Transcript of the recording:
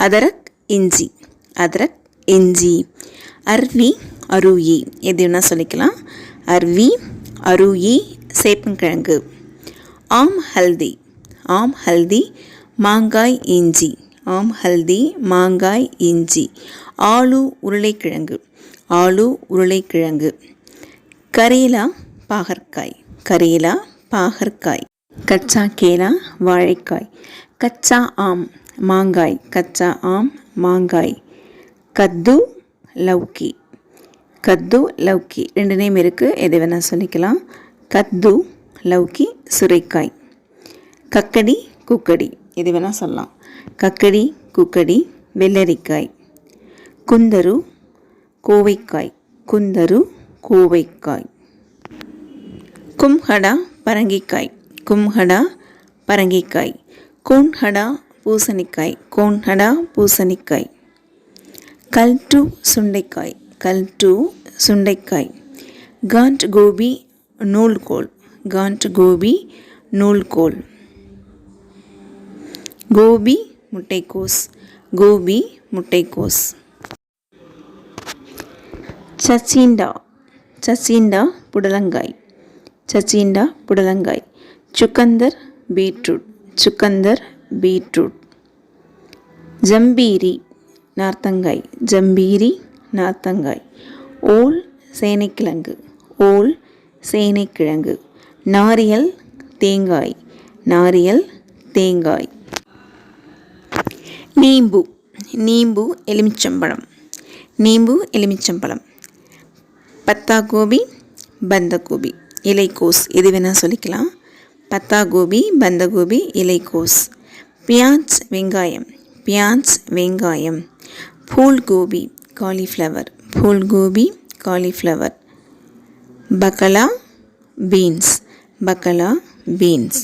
அதரக் இஞ்சி, அதரக் இஞ்சி. அர்வி அருயி, எது வேணால் சொல்லிக்கலாம். அர்வி அருயி சேப்பங்கிழங்கு. ஆம் ஹல்தி, ஆம் ஹல்தி மாங்காய் இஞ்சி, ஆம் ஹல்தி மாங்காய் இஞ்சி. ஆலு உருளைக்கிழங்கு, ஆலு உருளைக்கிழங்கு. கரேலா பாகற்காய், கரேலா பாகற்காய். கச்சா கேலா வாழைக்காய். கச்சா ஆம் மாங்காய், கச்சா ஆம் மாங்காய். கத்து லௌக்கி, கத்து லௌக்கி. 2 நேம் இருக்குது, எது வேணால் சொல்லிக்கலாம். கத்து லௌக்கி சுரைக்காய். கக்கடி குக்கடி, எது வேணால் சொல்லலாம். கக்கடி குக்கடி வெள்ளரிக்காய். குந்தரு கோவைக்காய், குந்தரு கோவைக்காய். கும்ஹடா பரங்கிக்காய், கும்ஹடா பரங்கிக்காய். கோன்ஹடா பூசணிக்காய், கோன்ஹடா பூசணிக்காய். கல்டு சுண்டைக்காய், கல்டு சுண்டைக்காய். காண்ட் கோபி நூல்கோல், காண்ட் கோபி நூல்கோல். கோபி முட்டைக்கோஸ், கோபி முட்டைக்கோஸ். சச்சீண்டா, சச்சீண்டா புடலங்காய், சச்சீண்டா புடலங்காய். சுக்கந்தர் பீட்ரூட், சுக்கந்தர் பீட்ரூட். ஜம்பீரி நார்த்தங்காய், ஜம்பீரி நார்த்தங்காய். ஓல் சேனைக்கிழங்கு, ஓல் சேனைக்கிழங்கு. நாரியல் தேங்காய், நாரியல் தேங்காய். நீம்பு, நீம்பு எலுமிச்சம்பழம், நீம்பு எலுமிச்சம்பழம். பத்தா கோபி பந்தகோபி இலைக்கோஸ், எது வேணால் சொல்லிக்கலாம். பத்தா கோபி பந்தகோபி இலைக்கோஸ். பியாஸ் வெங்காயம், பியாஸ் வெங்காயம். ஃபூல் கோபி காலிஃப்ளவர், ஃபூல் கோபி காலிஃப்ளவர். பக்கலா பீன்ஸ், பக்கலா பீன்ஸ்.